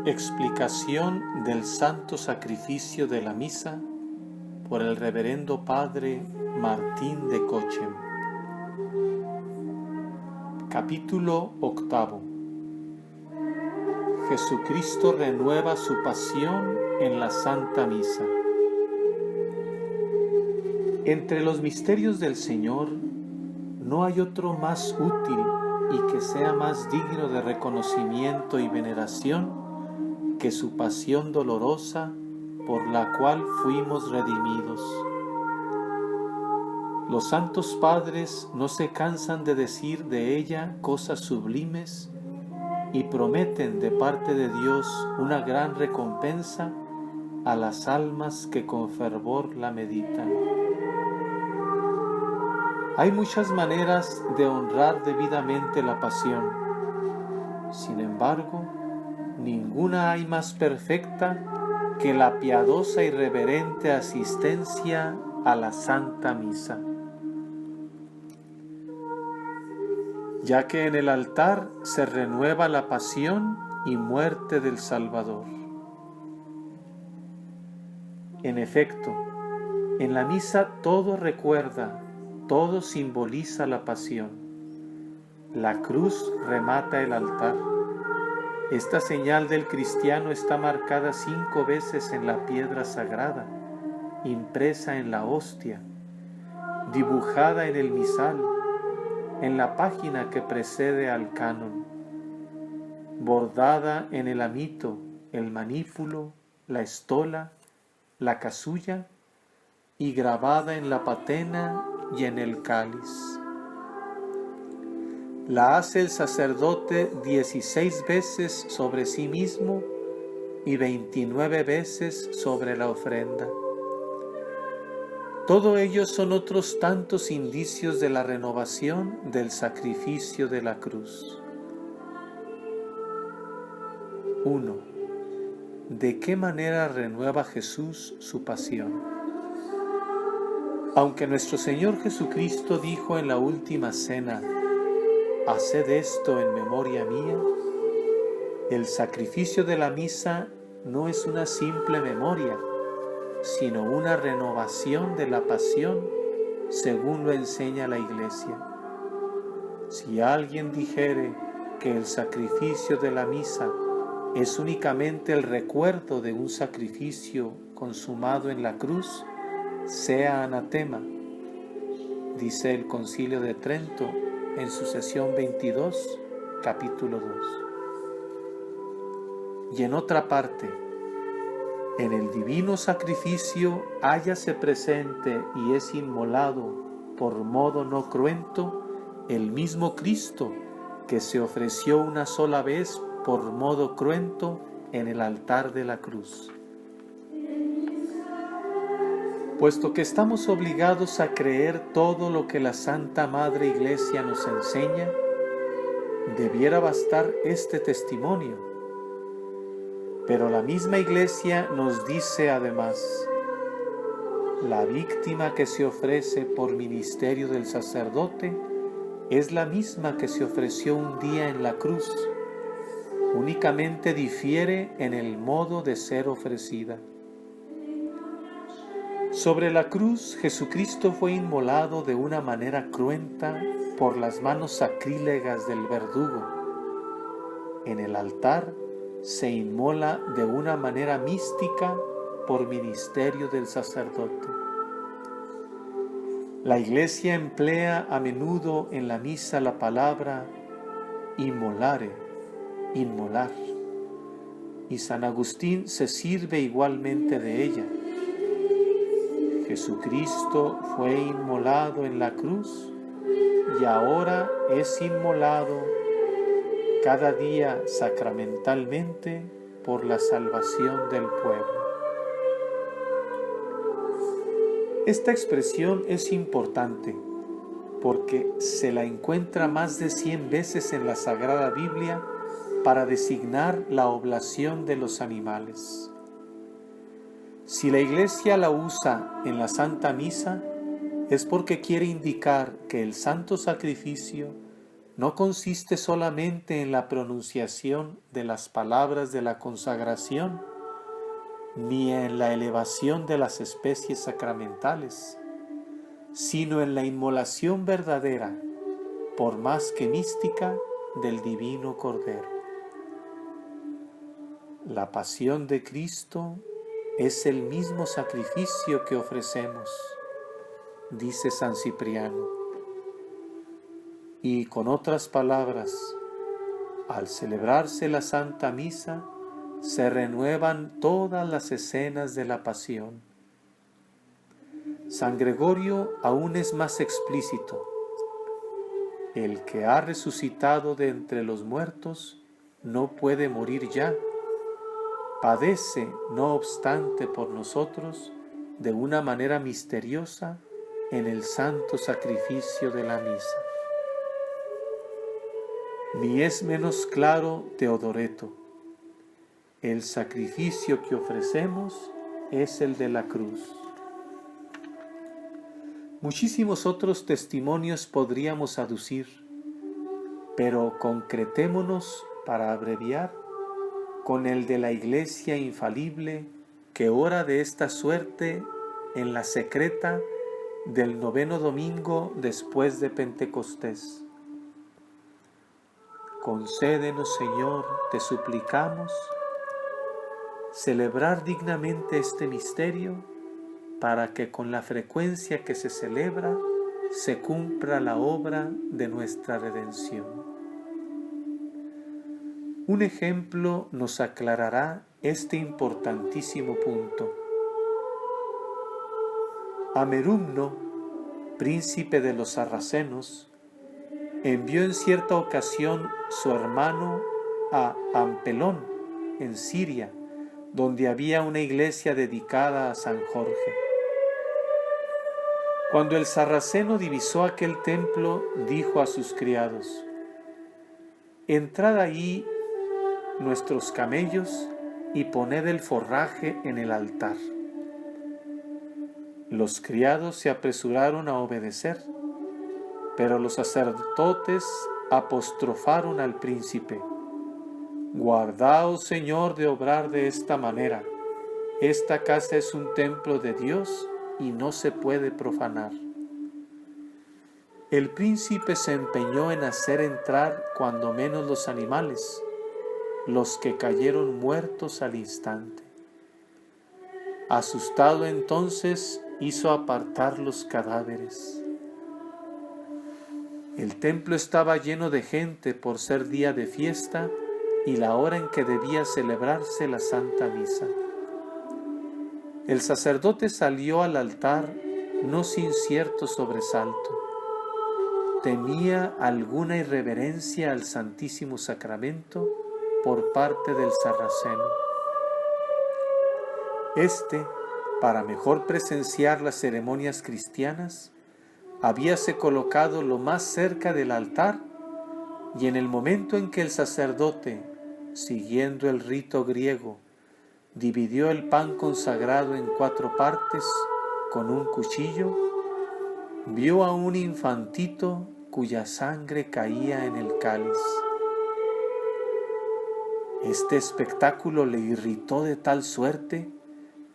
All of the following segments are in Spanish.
Explicación del Santo Sacrificio de la Misa por el Reverendo Padre Martín de Cochem. Capítulo 8. Jesucristo renueva su pasión en la Santa Misa. Entre los misterios del Señor no hay otro más útil y que sea más digno de reconocimiento y veneración que su pasión dolorosa por la cual fuimos redimidos. Los santos padres no se cansan de decir de ella cosas sublimes y prometen de parte de Dios una gran recompensa a las almas que con fervor la meditan. Hay muchas maneras de honrar debidamente la pasión. Sin embargo, ninguna hay más perfecta que la piadosa y reverente asistencia a la Santa Misa, ya que en el altar se renueva la pasión y muerte del Salvador. En efecto, en la misa todo recuerda, todo simboliza la pasión. La cruz remata el altar. Esta señal del cristiano está marcada 5 veces en la piedra sagrada, impresa en la hostia, dibujada en el misal, en la página que precede al canon, bordada en el amito, el manífulo, la estola, la casulla y grabada en la patena y en el cáliz. La hace el sacerdote 16 veces sobre sí mismo y 29 veces sobre la ofrenda. Todo ello son otros tantos indicios de la renovación del sacrificio de la cruz. 1. ¿De qué manera renueva Jesús su pasión? Aunque nuestro Señor Jesucristo dijo en la última cena: «Haced esto en memoria mía», el sacrificio de la misa no es una simple memoria, sino una renovación de la pasión según lo enseña la Iglesia. Si alguien dijere que el sacrificio de la misa es únicamente el recuerdo de un sacrificio consumado en la cruz, sea anatema, dice el Concilio de Trento en su sesión 22, capítulo 2. Y en otra parte, en el divino sacrificio hállase presente y es inmolado por modo no cruento el mismo Cristo que se ofreció una sola vez por modo cruento en el altar de la cruz. Puesto que estamos obligados a creer todo lo que la Santa Madre Iglesia nos enseña, debiera bastar este testimonio. Pero la misma Iglesia nos dice además: la víctima que se ofrece por ministerio del sacerdote es la misma que se ofreció un día en la cruz, únicamente difiere en el modo de ser ofrecida. Sobre la cruz, Jesucristo fue inmolado de una manera cruenta por las manos sacrílegas del verdugo. En el altar se inmola de una manera mística por ministerio del sacerdote. La Iglesia emplea a menudo en la misa la palabra immolare, inmolar, y San Agustín se sirve igualmente de ella. Jesucristo fue inmolado en la cruz y ahora es inmolado cada día sacramentalmente por la salvación del pueblo. Esta expresión es importante porque se la encuentra más de 100 veces en la Sagrada Biblia para designar la oblación de los animales. Si la Iglesia la usa en la Santa Misa, es porque quiere indicar que el santo sacrificio no consiste solamente en la pronunciación de las palabras de la consagración, ni en la elevación de las especies sacramentales, sino en la inmolación verdadera, por más que mística, del divino Cordero. La pasión de Cristo es el mismo sacrificio que ofrecemos, dice San Cipriano. Y con otras palabras, al celebrarse la Santa Misa, se renuevan todas las escenas de la pasión. San Gregorio aún es más explícito. El que ha resucitado de entre los muertos no puede morir ya. Padece, no obstante, por nosotros de una manera misteriosa en el santo sacrificio de la misa. Ni es menos claro Teodoreto. El sacrificio que ofrecemos es el de la cruz. Muchísimos otros testimonios podríamos aducir, pero concretémonos, para abreviar, con el de la Iglesia infalible que ora de esta suerte en la secreta del 9º domingo después de Pentecostés. Concédenos, Señor, te suplicamos, celebrar dignamente este misterio, para que con la frecuencia que se celebra se cumpla la obra de nuestra redención. Un ejemplo nos aclarará este importantísimo punto. Amerumno, príncipe de los sarracenos, envió en cierta ocasión su hermano a Ampelón, en Siria, donde había una iglesia dedicada a San Jorge. Cuando el sarraceno divisó aquel templo, dijo a sus criados: «Entrad ahí nuestros camellos y poned el forraje en el altar». Los criados se apresuraron a obedecer, pero los sacerdotes apostrofaron al príncipe: «Guardaos, Señor, de obrar de esta manera. Esta casa es un templo de Dios y no se puede profanar». El príncipe se empeñó en hacer entrar cuando menos los animales, los que cayeron muertos al instante. Asustado entonces, hizo apartar los cadáveres. El templo estaba lleno de gente por ser día de fiesta y la hora en que debía celebrarse la Santa Misa. El sacerdote salió al altar no sin cierto sobresalto. Temía alguna irreverencia al Santísimo Sacramento por parte del sarraceno. Este, para mejor presenciar las ceremonias cristianas, habíase colocado lo más cerca del altar, y en el momento en que el sacerdote, siguiendo el rito griego, dividió el pan consagrado en 4 partes con un cuchillo, vio a un infantito cuya sangre caía en el cáliz. Este espectáculo le irritó de tal suerte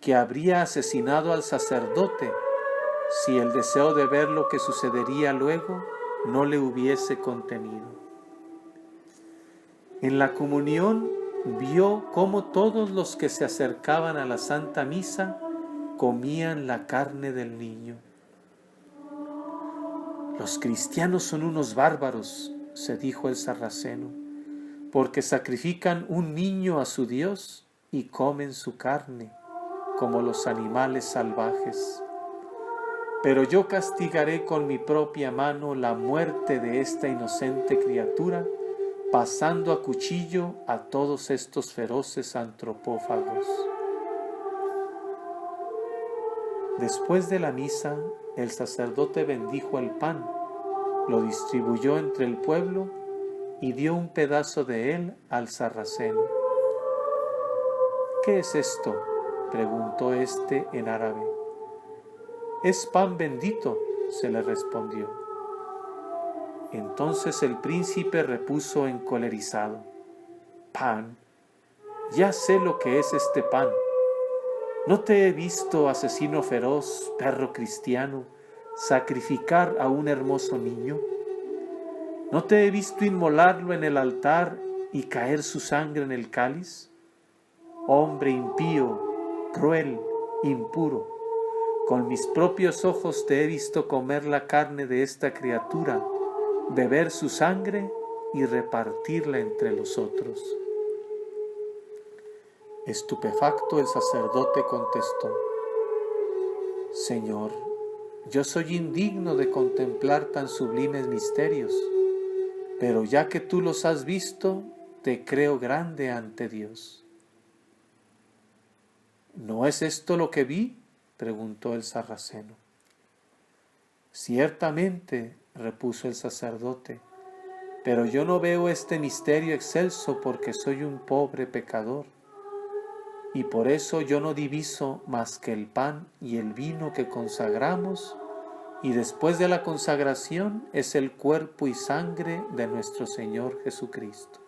que habría asesinado al sacerdote si el deseo de ver lo que sucedería luego no le hubiese contenido. En la comunión vio cómo todos los que se acercaban a la Santa Misa comían la carne del niño. «Los cristianos son unos bárbaros», se dijo el sarraceno, «porque sacrifican un niño a su Dios y comen su carne, como los animales salvajes. Pero yo castigaré con mi propia mano la muerte de esta inocente criatura, pasando a cuchillo a todos estos feroces antropófagos». Después de la misa, el sacerdote bendijo el pan, lo distribuyó entre el pueblo y dio un pedazo de él al sarraceno. «¿Qué es esto?», preguntó éste en árabe. «Es pan bendito», se le respondió. Entonces el príncipe repuso encolerizado: «Pan, ya sé lo que es este pan. ¿No te he visto, asesino feroz, perro cristiano, sacrificar a un hermoso niño? ¿No te he visto inmolarlo en el altar y caer su sangre en el cáliz? Hombre impío, cruel, impuro, con mis propios ojos te he visto comer la carne de esta criatura, beber su sangre y repartirla entre los otros». Estupefacto, el sacerdote contestó: «Señor, yo soy indigno de contemplar tan sublimes misterios, pero ya que tú los has visto, te creo grande ante Dios». «¿No es esto lo que vi?», preguntó el sarraceno. «Ciertamente», repuso el sacerdote, «pero yo no veo este misterio excelso porque soy un pobre pecador, y por eso yo no diviso más que el pan y el vino que consagramos, y después de la consagración es el cuerpo y sangre de nuestro Señor Jesucristo».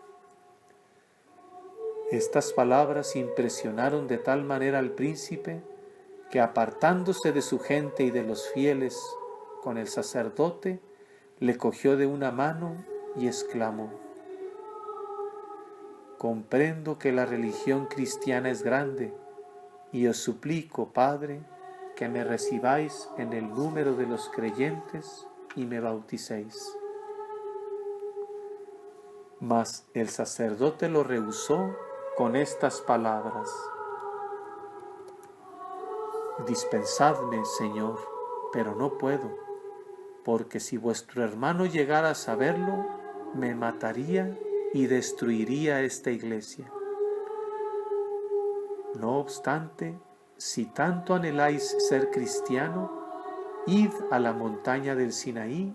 Estas palabras impresionaron de tal manera al príncipe que, apartándose de su gente y de los fieles con el sacerdote, le cogió de una mano y exclamó: «Comprendo que la religión cristiana es grande, y os suplico, Padre, que me recibáis en el número de los creyentes y me bauticéis». Mas el sacerdote lo rehusó con estas palabras: «Dispensadme, Señor, pero no puedo, porque si vuestro hermano llegara a saberlo, me mataría y destruiría esta iglesia. No obstante, si tanto anheláis ser cristiano, id a la montaña del Sinaí,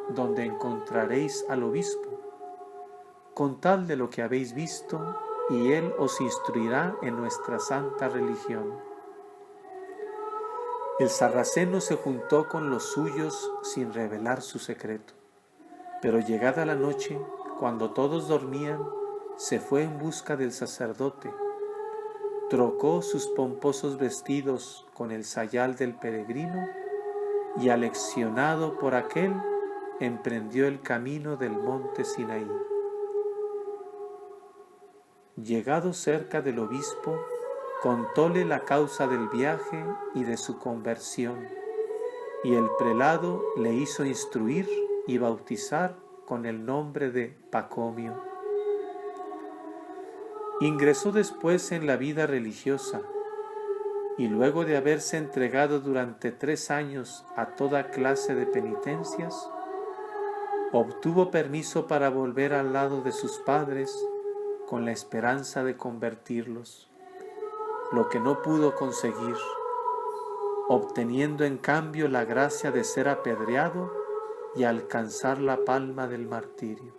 donde encontraréis al obispo. Contad de lo que habéis visto, y él os instruirá en nuestra santa religión». El sarraceno se juntó con los suyos sin revelar su secreto, pero llegada la noche, cuando todos dormían, se fue en busca del sacerdote, trocó sus pomposos vestidos con el sayal del peregrino y, aleccionado por aquél, emprendió el camino del monte Sinaí. Llegado cerca del obispo, contóle la causa del viaje y de su conversión, y el prelado le hizo instruir y bautizar con el nombre de Pacomio. Ingresó después en la vida religiosa, y luego de haberse entregado durante 3 años a toda clase de penitencias, obtuvo permiso para volver al lado de sus padres con la esperanza de convertirlos, lo que no pudo conseguir, obteniendo en cambio la gracia de ser apedreado y alcanzar la palma del martirio.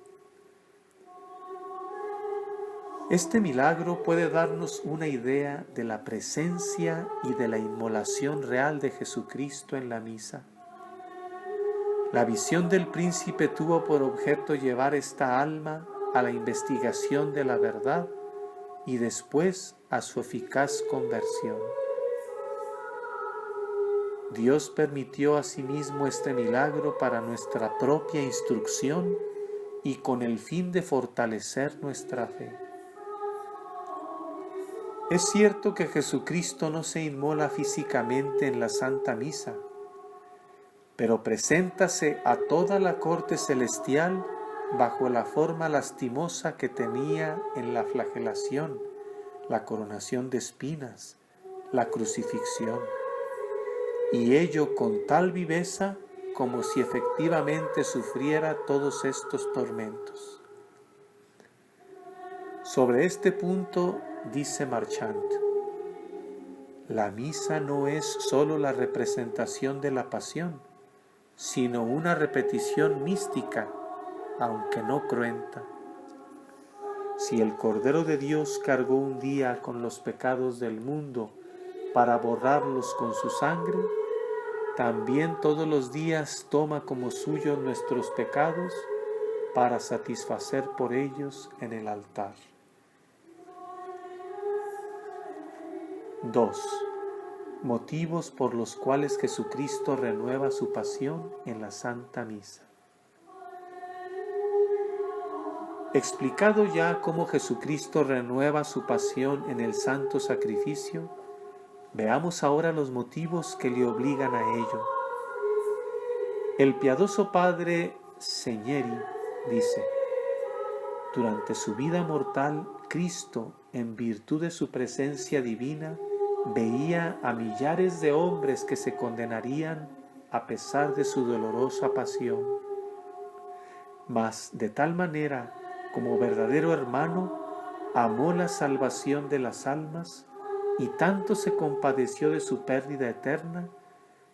Este milagro puede darnos una idea de la presencia y de la inmolación real de Jesucristo en la misa. La visión del príncipe tuvo por objeto llevar esta alma a la investigación de la verdad y después a su eficaz conversión. Dios permitió asimismo este milagro para nuestra propia instrucción y con el fin de fortalecer nuestra fe. Es cierto que Jesucristo no se inmola físicamente en la Santa Misa, pero preséntase a toda la corte celestial bajo la forma lastimosa que tenía en la flagelación, la coronación de espinas, la crucifixión, y ello con tal viveza como si efectivamente sufriera todos estos tormentos. Sobre este punto dice Marchant: la misa no es sólo la representación de la pasión, sino una repetición mística, aunque no cruenta. Si el Cordero de Dios cargó un día con los pecados del mundo para borrarlos con su sangre, también todos los días toma como suyos nuestros pecados para satisfacer por ellos en el altar. 2. Motivos por los cuales Jesucristo renueva su pasión en la Santa Misa. Explicado ya cómo Jesucristo renueva su pasión en el santo sacrificio, veamos ahora los motivos que le obligan a ello. El piadoso padre Segneri dice: durante su vida mortal, Cristo, en virtud de su presencia divina, veía a millares de hombres que se condenarían a pesar de su dolorosa pasión. Mas de tal manera, como verdadero hermano, amó la salvación de las almas y tanto se compadeció de su pérdida eterna,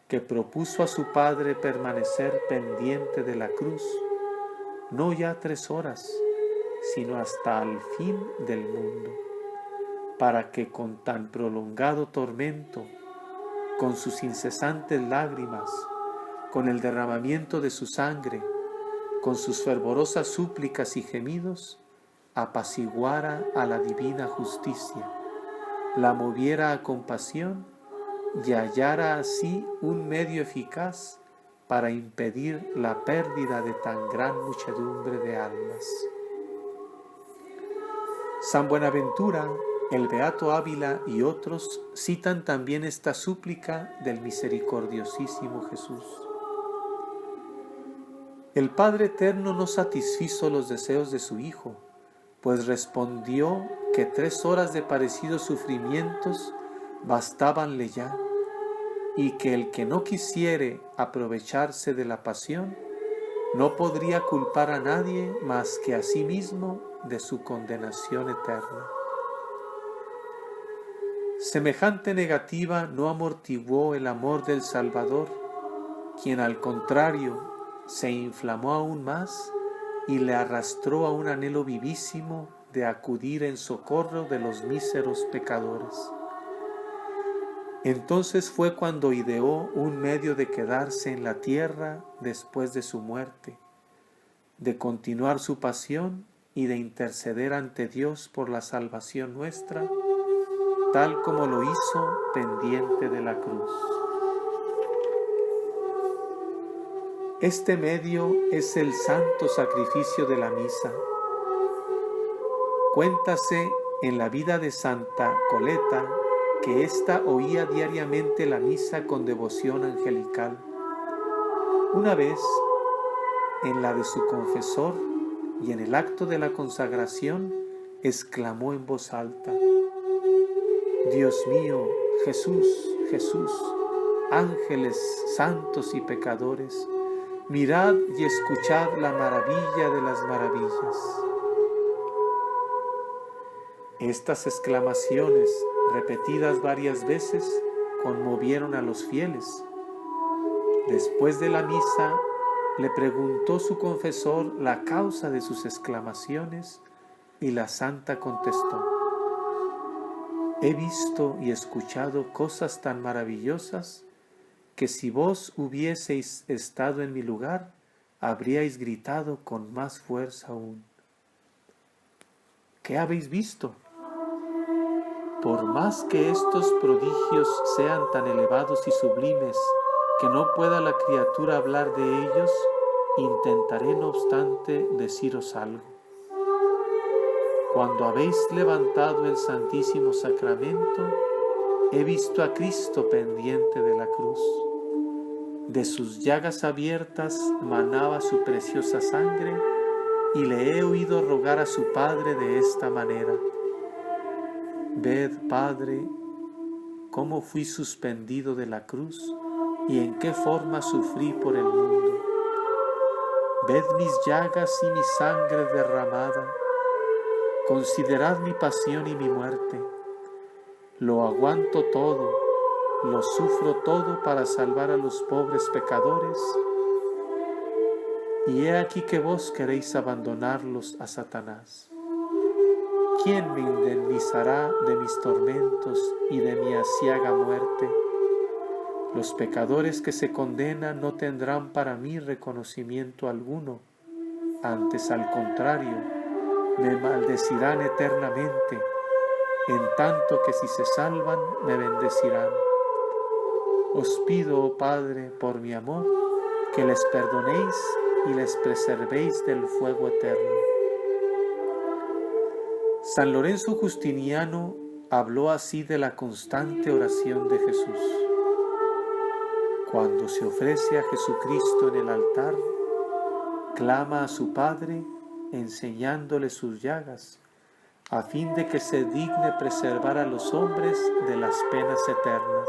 que propuso a su Padre permanecer pendiente de la cruz, no ya 3 horas, sino hasta el fin del mundo, para que con tan prolongado tormento, con sus incesantes lágrimas, con el derramamiento de su sangre, con sus fervorosas súplicas y gemidos, apaciguara a la divina justicia, la moviera a compasión y hallara así un medio eficaz para impedir la pérdida de tan gran muchedumbre de almas. San Buenaventura, el Beato Ávila y otros citan también esta súplica del misericordiosísimo Jesús. El Padre Eterno no satisfizo los deseos de su Hijo, pues respondió que 3 horas de parecidos sufrimientos bastábanle ya, y que el que no quisiere aprovecharse de la pasión no podría culpar a nadie más que a sí mismo de su condenación eterna. Semejante negativa no amortiguó el amor del Salvador, quien al contrario se inflamó aún más y le arrastró a un anhelo vivísimo de acudir en socorro de los míseros pecadores. Entonces fue cuando ideó un medio de quedarse en la tierra después de su muerte, de continuar su pasión y de interceder ante Dios por la salvación nuestra, tal como lo hizo pendiente de la cruz. Este medio es el santo sacrificio de la misa. Cuéntase en la vida de Santa Coleta que ésta oía diariamente la misa con devoción angelical. Una vez, en la de su confesor y en el acto de la consagración, exclamó en voz alta: Dios mío, Jesús, Jesús, ángeles, santos y pecadores, mirad y escuchad la maravilla de las maravillas. Estas exclamaciones, repetidas varias veces, conmovieron a los fieles. Después de la misa, le preguntó su confesor la causa de sus exclamaciones y la santa contestó: he visto y escuchado cosas tan maravillosas que si vos hubieseis estado en mi lugar, habríais gritado con más fuerza aún. ¿Qué habéis visto? Por más que estos prodigios sean tan elevados y sublimes que no pueda la criatura hablar de ellos, intentaré no obstante deciros algo. Cuando habéis levantado el Santísimo Sacramento, he visto a Cristo pendiente de la cruz. De sus llagas abiertas manaba su preciosa sangre y le he oído rogar a su Padre de esta manera: ved, Padre, cómo fui suspendido de la cruz y en qué forma sufrí por el mundo. Ved mis llagas y mi sangre derramada. Considerad mi pasión y mi muerte. Lo aguanto todo, lo sufro todo para salvar a los pobres pecadores. Y he aquí que vos queréis abandonarlos a Satanás. ¿Quién me indemnizará de mis tormentos y de mi aciaga muerte? Los pecadores que se condenan no tendrán para mí reconocimiento alguno, antes al contrario, me maldecirán eternamente, en tanto que si se salvan, me bendecirán. Os pido, oh Padre, por mi amor, que les perdonéis y les preservéis del fuego eterno. San Lorenzo Justiniano habló así de la constante oración de Jesús. Cuando se ofrece a Jesucristo en el altar, clama a su Padre enseñándole sus llagas, a fin de que se digne preservar a los hombres de las penas eternas.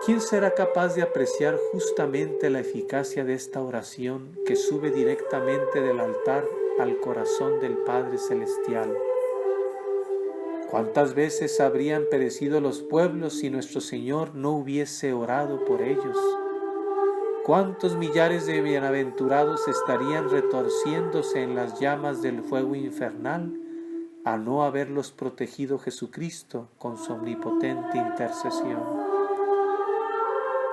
¿Quién será capaz de apreciar justamente la eficacia de esta oración que sube directamente del altar al corazón del Padre Celestial? ¿Cuántas veces habrían perecido los pueblos si nuestro Señor no hubiese orado por ellos? ¿Cuántos millares de bienaventurados estarían retorciéndose en las llamas del fuego infernal a no haberlos protegido Jesucristo con su omnipotente intercesión?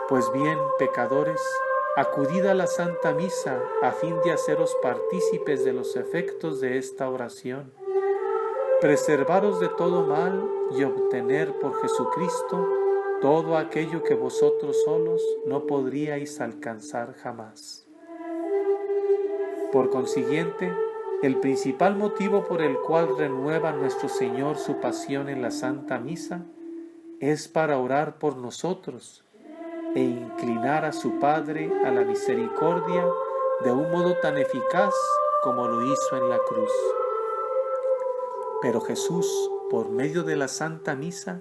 Pues bien, pecadores, acudid a la Santa Misa a fin de haceros partícipes de los efectos de esta oración, preservaros de todo mal y obtener por Jesucristo todo aquello que vosotros solos no podríais alcanzar jamás. Por consiguiente, el principal motivo por el cual renueva nuestro Señor su pasión en la Santa Misa es para orar por nosotros e inclinar a su Padre a la misericordia de un modo tan eficaz como lo hizo en la cruz. Pero Jesús, por medio de la Santa Misa,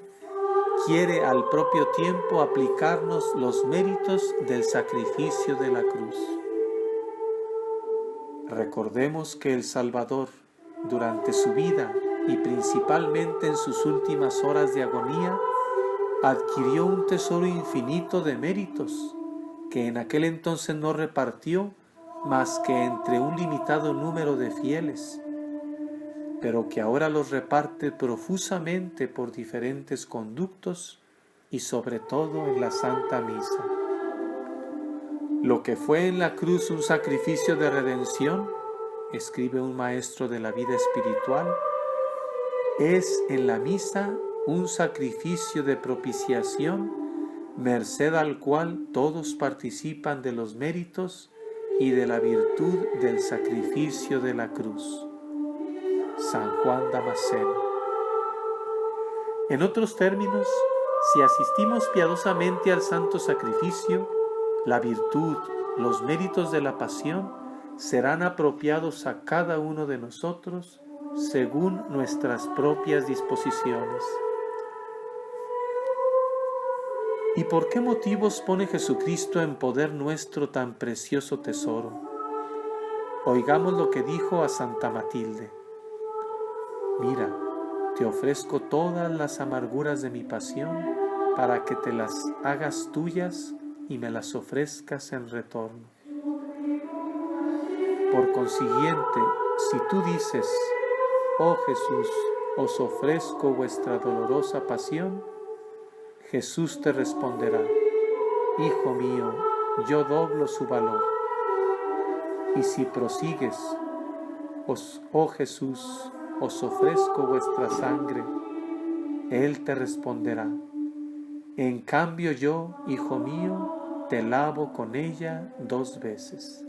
quiere al propio tiempo aplicarnos los méritos del sacrificio de la cruz. Recordemos que el Salvador, durante su vida y principalmente en sus últimas horas de agonía, adquirió un tesoro infinito de méritos que en aquel entonces no repartió más que entre un limitado número de fieles, pero que ahora los reparte profusamente por diferentes conductos y sobre todo en la Santa Misa. Lo que fue en la cruz un sacrificio de redención, escribe un maestro de la vida espiritual, es en la misa un sacrificio de propiciación, merced al cual todos participan de los méritos y de la virtud del sacrificio de la cruz. San Juan Damasceno. En otros términos, si asistimos piadosamente al santo sacrificio, la virtud, los méritos de la pasión serán apropiados a cada uno de nosotros según nuestras propias disposiciones. ¿Y por qué motivos pone Jesucristo en poder nuestro tan precioso tesoro? Oigamos lo que dijo a Santa Matilde. Mira, te ofrezco todas las amarguras de mi pasión para que te las hagas tuyas y me las ofrezcas en retorno. Por consiguiente, si tú dices, oh Jesús, os ofrezco vuestra dolorosa pasión, Jesús te responderá, Hijo mío, yo doblo su valor. Y si prosigues, oh Jesús, os ofrezco vuestra sangre, Él te responderá, en cambio yo, Hijo mío, te lavo con ella 2 veces.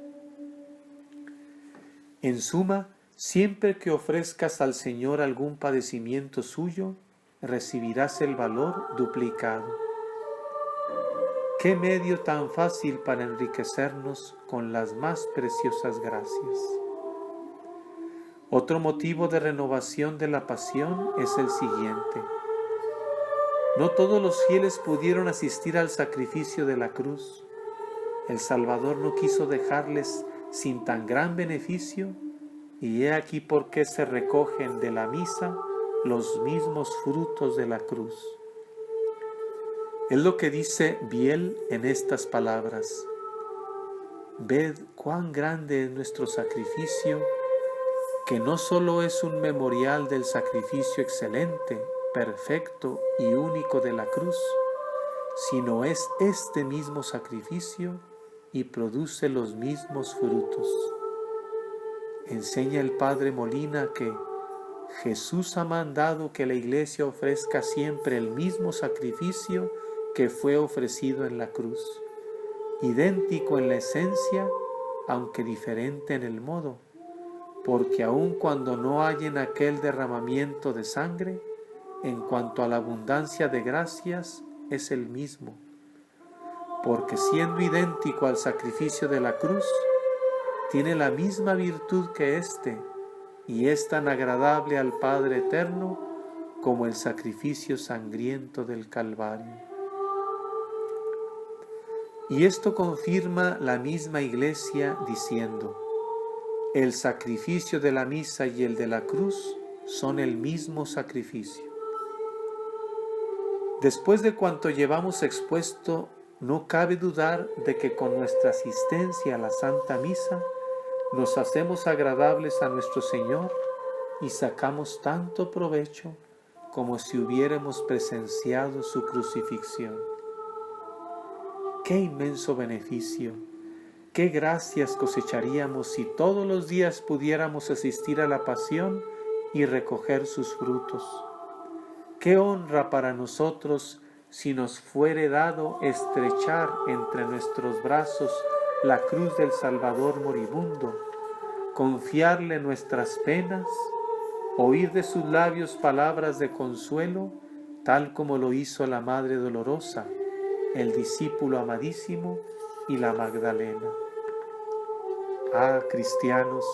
En suma, siempre que ofrezcas al Señor algún padecimiento suyo, recibirás el valor duplicado. ¡Qué medio tan fácil para enriquecernos con las más preciosas gracias! Otro motivo de renovación de la pasión es el siguiente. No todos los fieles pudieron asistir al sacrificio de la cruz. El Salvador no quiso dejarles sin tan gran beneficio, y he aquí por qué se recogen de la misa los mismos frutos de la cruz. Es lo que dice Biel en estas palabras. Ved cuán grande es nuestro sacrificio, que no solo es un memorial del sacrificio excelente, perfecto y único de la cruz, sino es este mismo sacrificio y produce los mismos frutos. Enseña el Padre Molina que Jesús ha mandado que la Iglesia ofrezca siempre el mismo sacrificio que fue ofrecido en la cruz, idéntico en la esencia, aunque diferente en el modo, porque aun cuando no hay en aquel derramamiento de sangre, en cuanto a la abundancia de gracias, es el mismo, porque siendo idéntico al sacrificio de la cruz, tiene la misma virtud que éste, y es tan agradable al Padre Eterno como el sacrificio sangriento del Calvario. Y esto confirma la misma Iglesia diciendo: el sacrificio de la misa y el de la cruz son el mismo sacrificio. Después de cuanto llevamos expuesto, no cabe dudar de que con nuestra asistencia a la Santa Misa nos hacemos agradables a nuestro Señor y sacamos tanto provecho como si hubiéramos presenciado su crucifixión. ¡Qué inmenso beneficio! ¡Qué gracias cosecharíamos si todos los días pudiéramos asistir a la pasión y recoger sus frutos! ¡Qué honra para nosotros si nos fuere dado estrechar entre nuestros brazos la cruz del Salvador moribundo, confiarle nuestras penas, oír de sus labios palabras de consuelo, tal como lo hizo la Madre Dolorosa, el discípulo amadísimo y la Magdalena! Ah, cristianos,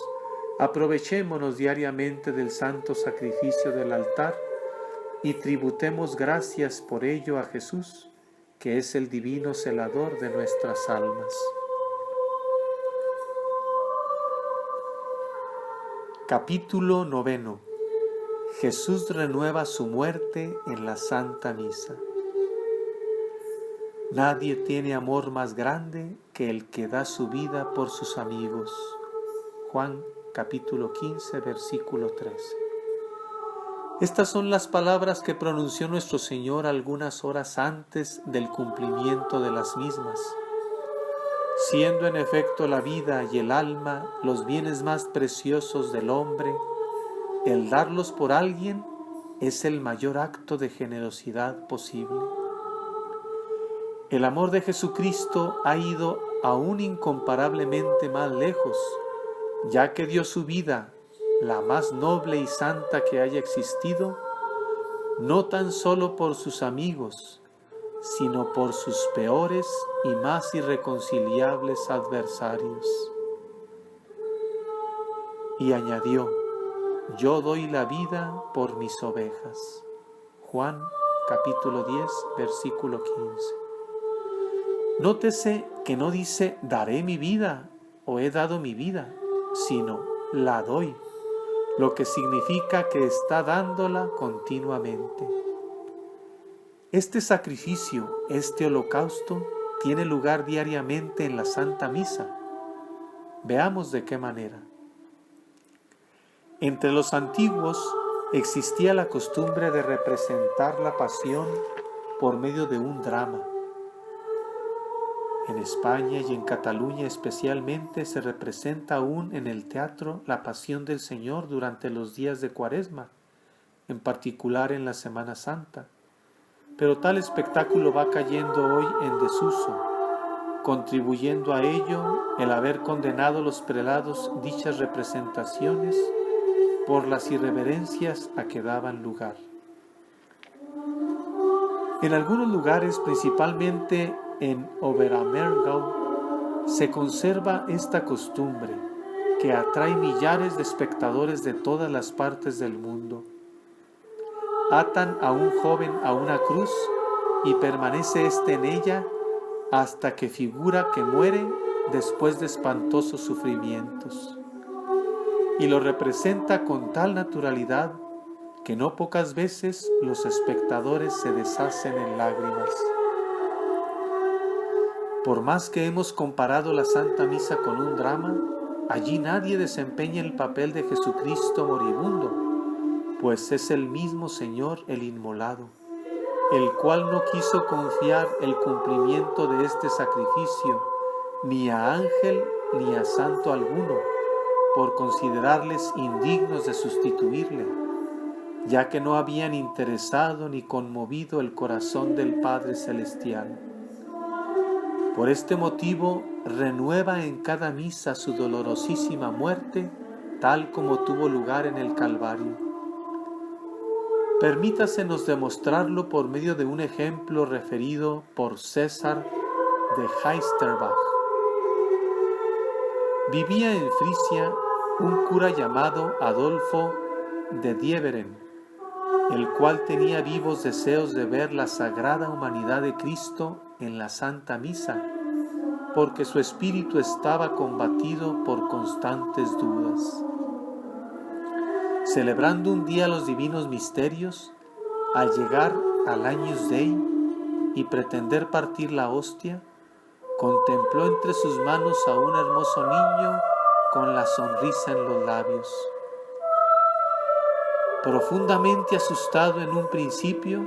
aprovechémonos diariamente del santo sacrificio del altar y tributemos gracias por ello a Jesús, que es el divino celador de nuestras almas. Capítulo 9. Jesús renueva su muerte en la Santa Misa. Nadie tiene amor más grande que el que da su vida por sus amigos. Juan capítulo 15, versículo 13. Estas son las palabras que pronunció nuestro Señor algunas horas antes del cumplimiento de las mismas. Siendo en efecto la vida y el alma los bienes más preciosos del hombre, el darlos por alguien es el mayor acto de generosidad posible. El amor de Jesucristo ha ido aún incomparablemente más lejos, ya que dio su vida, la más noble y santa que haya existido, no tan solo por sus amigos, sino por sus peores y más irreconciliables adversarios. Y añadió: yo doy la vida por mis ovejas. Juan capítulo 10, versículo 15. Nótese que no dice daré mi vida o he dado mi vida, sino la doy, lo que significa que está dándola continuamente. Este sacrificio, este holocausto, tiene lugar diariamente en la Santa Misa. Veamos de qué manera. Entre los antiguos existía la costumbre de representar la pasión por medio de un drama. En España y en Cataluña especialmente se representa aún en el teatro la Pasión del Señor durante los días de Cuaresma, en particular en la Semana Santa. Pero tal espectáculo va cayendo hoy en desuso, contribuyendo a ello el haber condenado los prelados dichas representaciones por las irreverencias a que daban lugar. En algunos lugares, principalmente en Oberammergau, se conserva esta costumbre que atrae millares de espectadores de todas las partes del mundo. Atan a un joven a una cruz y permanece éste en ella hasta que figura que muere después de espantosos sufrimientos. Y lo representa con tal naturalidad que no pocas veces los espectadores se deshacen en lágrimas. Por más que hemos comparado la Santa Misa con un drama, allí nadie desempeña el papel de Jesucristo moribundo, pues es el mismo Señor el inmolado, el cual no quiso confiar el cumplimiento de este sacrificio ni a ángel ni a santo alguno, por considerarles indignos de sustituirle, ya que no habían interesado ni conmovido el corazón del Padre Celestial. Por este motivo, renueva en cada misa su dolorosísima muerte, tal como tuvo lugar en el Calvario. Permítasenos demostrarlo por medio de un ejemplo referido por César de Heisterbach. Vivía en Frisia un cura llamado Adolfo de Dieveren, el cual tenía vivos deseos de ver la sagrada humanidad de Cristo en la Santa Misa, porque su espíritu estaba combatido por constantes dudas. Celebrando un día los divinos misterios, al llegar al Agnus Dei y pretender partir la hostia, contempló entre sus manos a un hermoso niño con la sonrisa en los labios. Profundamente asustado en un principio,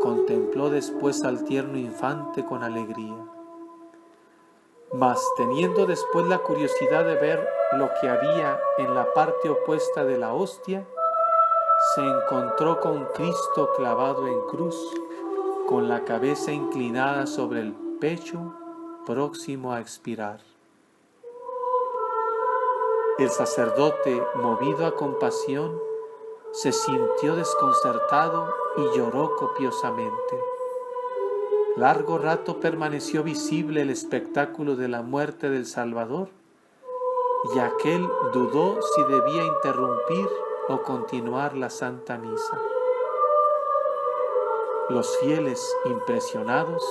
contempló después al tierno infante con alegría. Mas teniendo después la curiosidad de ver lo que había en la parte opuesta de la hostia, se encontró con Cristo clavado en cruz, con la cabeza inclinada sobre el pecho, próximo a expirar. El sacerdote, movido a compasión, se sintió desconcertado y lloró copiosamente. Largo rato permaneció visible el espectáculo de la muerte del Salvador, y aquel dudó si debía interrumpir o continuar la Santa Misa. Los fieles, impresionados,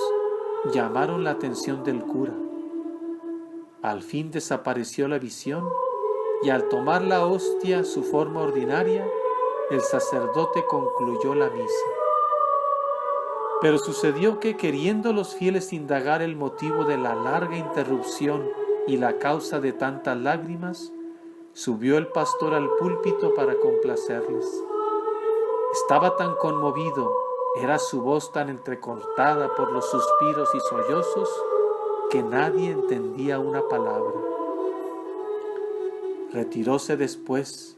llamaron la atención del cura. Al fin desapareció la visión, y al tomar la hostia su forma ordinaria, el sacerdote concluyó la misa. Pero sucedió que, queriendo los fieles indagar el motivo de la larga interrupción y la causa de tantas lágrimas, subió el pastor al púlpito para complacerles. Estaba tan conmovido, era su voz tan entrecortada por los suspiros y sollozos, que nadie entendía una palabra. Retiróse después,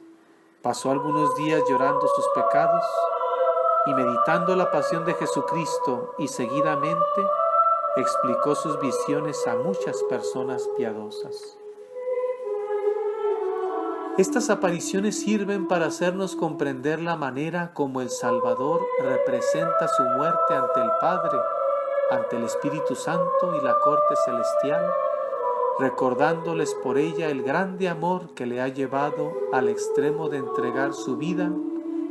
pasó algunos días llorando sus pecados y meditando la pasión de Jesucristo, y seguidamente explicó sus visiones a muchas personas piadosas. Estas apariciones sirven para hacernos comprender la manera como el Salvador representa su muerte ante el Padre, ante el Espíritu Santo y la corte celestial, recordándoles por ella el grande amor que le ha llevado al extremo de entregar su vida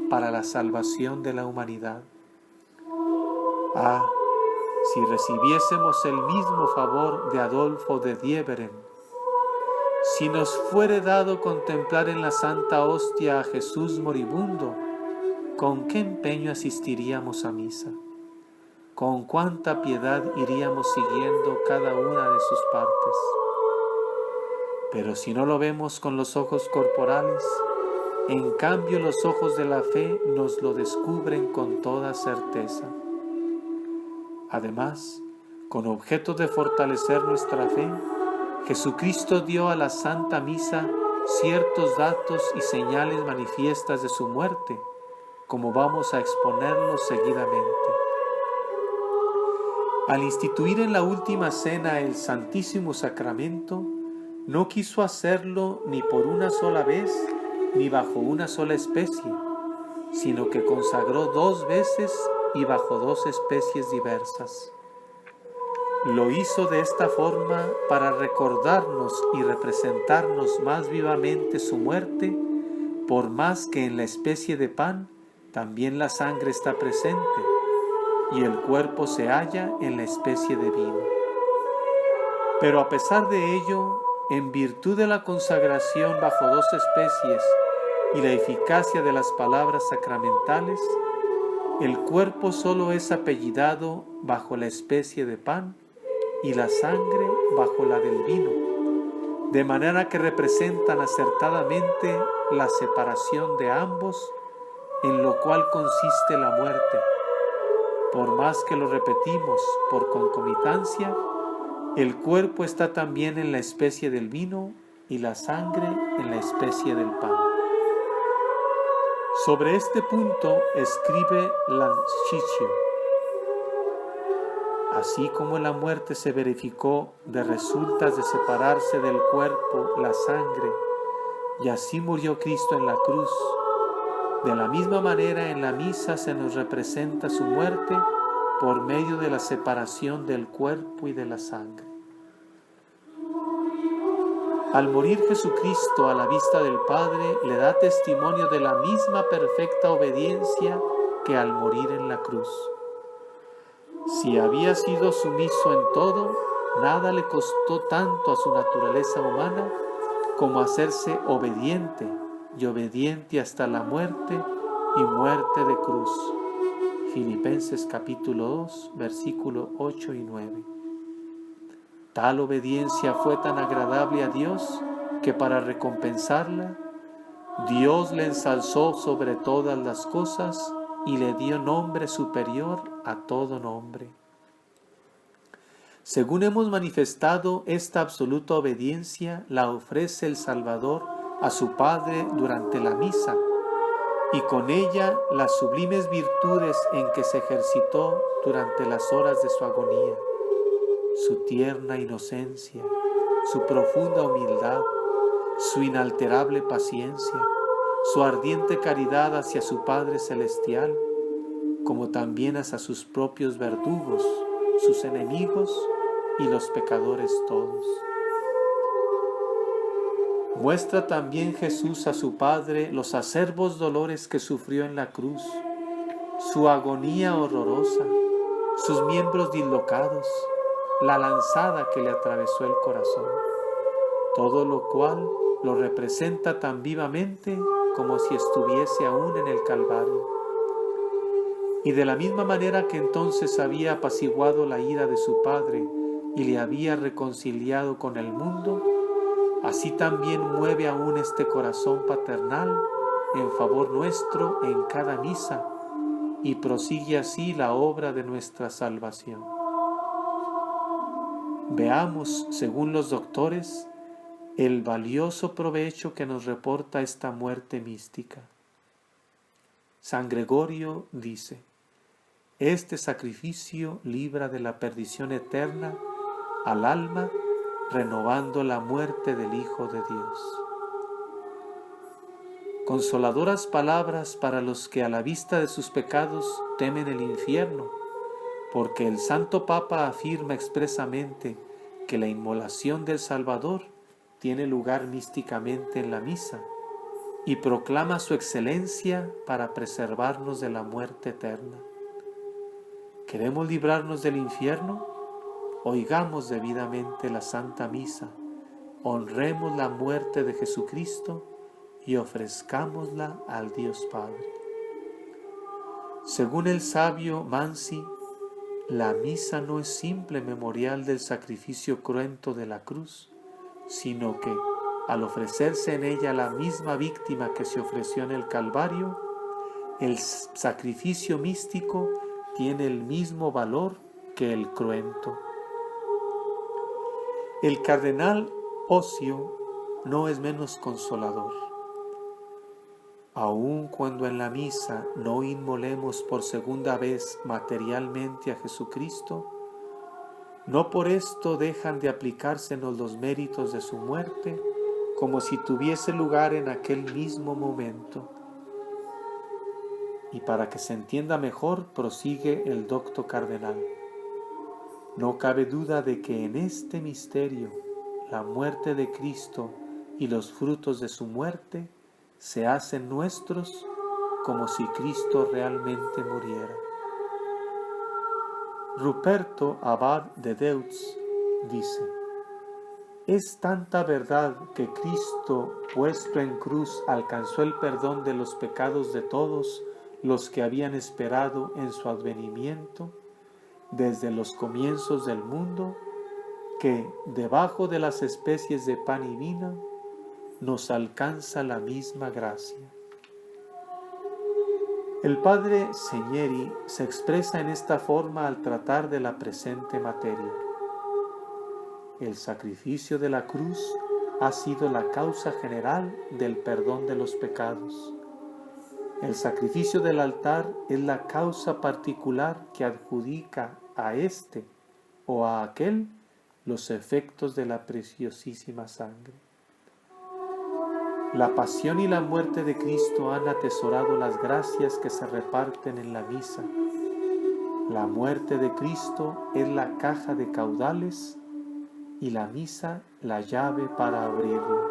para la salvación de la humanidad. Ah, si recibiésemos el mismo favor de Adolfo de Dieveren, si nos fuere dado contemplar en la Santa Hostia a Jesús moribundo, ¿con qué empeño asistiríamos a misa? ¿Con cuánta piedad iríamos siguiendo cada una de sus partes? Pero si no lo vemos con los ojos corporales, en cambio los ojos de la fe nos lo descubren con toda certeza. Además, con objeto de fortalecer nuestra fe, Jesucristo dio a la Santa Misa ciertos datos y señales manifiestas de su muerte, como vamos a exponerlos seguidamente. Al instituir en la última cena el Santísimo Sacramento, no quiso hacerlo ni por una sola vez ni bajo una sola especie, sino que consagró 2 veces y bajo 2 especies diversas. Lo hizo de esta forma para recordarnos y representarnos más vivamente su muerte, por más que en la especie de pan también la sangre está presente y el cuerpo se halla en la especie de vino. Pero a pesar de ello, en virtud de la consagración bajo 2 especies y la eficacia de las palabras sacramentales, el cuerpo solo es apellidado bajo la especie de pan y la sangre bajo la del vino, de manera que representan acertadamente la separación de ambos, en lo cual consiste la muerte, por más que lo repetimos por concomitancia, El cuerpo está también en la especie del vino y la sangre en la especie del pan. Sobre este punto escribe Lanchicho: así como la muerte se verificó de resultas de separarse del cuerpo la sangre, y así murió Cristo en la cruz, de la misma manera en la misa se nos representa su muerte por medio de la separación del cuerpo y de la sangre. Al morir Jesucristo a la vista del Padre, le da testimonio de la misma perfecta obediencia que al morir en la cruz. Si había sido sumiso en todo, nada le costó tanto a su naturaleza humana como hacerse obediente, y obediente hasta la muerte y muerte de cruz. Filipenses capítulo 2, versículos 8 y 9. Tal obediencia fue tan agradable a Dios que para recompensarla, Dios le ensalzó sobre todas las cosas y le dio nombre superior a todo nombre. Según hemos manifestado, esta absoluta obediencia la ofrece el Salvador a su Padre durante la misa, y con ella las sublimes virtudes en que se ejercitó durante las horas de su agonía, su tierna inocencia, su profunda humildad, su inalterable paciencia, su ardiente caridad hacia su Padre Celestial, como también hacia sus propios verdugos, sus enemigos y los pecadores todos. Muestra también Jesús a su Padre los acerbos dolores que sufrió en la cruz, su agonía horrorosa, sus miembros dislocados, la lanzada que le atravesó el corazón, todo lo cual lo representa tan vivamente como si estuviese aún en el Calvario. Y de la misma manera que entonces había apaciguado la ira de su Padre y le había reconciliado con el mundo, así también mueve aún este corazón paternal en favor nuestro en cada misa, y prosigue así la obra de nuestra salvación. Veamos, según los doctores, el valioso provecho que nos reporta esta muerte mística. San Gregorio dice: este sacrificio libra de la perdición eterna al alma, renovando la muerte del Hijo de Dios. Consoladoras palabras para los que a la vista de sus pecados temen el infierno, porque el Santo Papa afirma expresamente que la inmolación del Salvador tiene lugar místicamente en la misa y proclama su excelencia para preservarnos de la muerte eterna. ¿Queremos librarnos del infierno? Oigamos debidamente la Santa Misa, honremos la muerte de Jesucristo y ofrezcámosla al Dios Padre. Según el sabio Mansi, la misa no es simple memorial del sacrificio cruento de la cruz, sino que, al ofrecerse en ella la misma víctima que se ofreció en el Calvario, el sacrificio místico tiene el mismo valor que el cruento. El cardenal Ocio no es menos consolador. Aun cuando en la misa no inmolemos por segunda vez materialmente a Jesucristo, no por esto dejan de aplicársenos los méritos de su muerte, como si tuviese lugar en aquel mismo momento. Y para que se entienda mejor, prosigue el docto cardenal: no cabe duda de que en este misterio, la muerte de Cristo y los frutos de su muerte se hacen nuestros como si Cristo realmente muriera. Ruperto Abad de Deutz dice: es tanta verdad que Cristo, puesto en cruz, alcanzó el perdón de los pecados de todos los que habían esperado en su advenimiento desde los comienzos del mundo, que debajo de las especies de pan y vino nos alcanza la misma gracia. El padre Segneri se expresa en esta forma al tratar de la presente materia: el sacrificio de la cruz ha sido la causa general del perdón de los pecados. El sacrificio del altar es la causa particular que adjudica a este o a aquel los efectos de la preciosísima sangre. La pasión y la muerte de Cristo han atesorado las gracias que se reparten en la misa. La muerte de Cristo es la caja de caudales y la misa la llave para abrirla.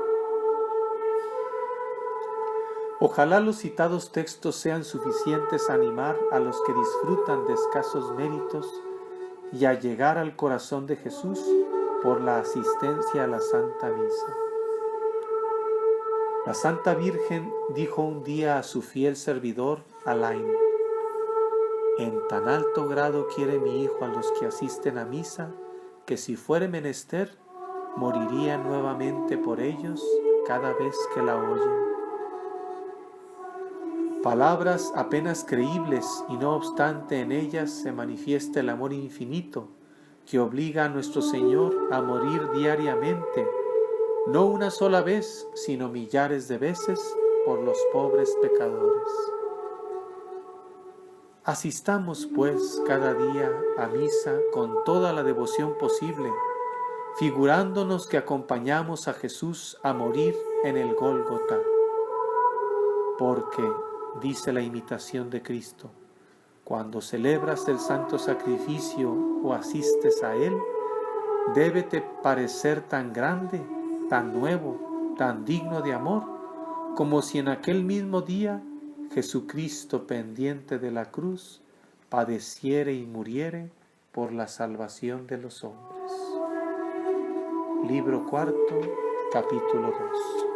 Ojalá los citados textos sean suficientes a animar a los que disfrutan de escasos méritos y a llegar al corazón de Jesús por la asistencia a la Santa Misa. La Santa Virgen dijo un día a su fiel servidor Alain: en tan alto grado quiere mi hijo a los que asisten a misa, que si fuere menester, moriría nuevamente por ellos cada vez que la oyen. Palabras apenas creíbles, y no obstante en ellas se manifiesta el amor infinito que obliga a nuestro Señor a morir diariamente, no una sola vez, sino millares de veces por los pobres pecadores. Asistamos, pues, cada día a misa con toda la devoción posible, figurándonos que acompañamos a Jesús a morir en el Gólgota. Porque, dice la imitación de Cristo, cuando celebras el santo sacrificio o asistes a él, débete parecer tan grande, tan nuevo, tan digno de amor, como si en aquel mismo día Jesucristo, pendiente de la cruz, padeciere y muriere por la salvación de los hombres. Libro cuarto, capítulo 2.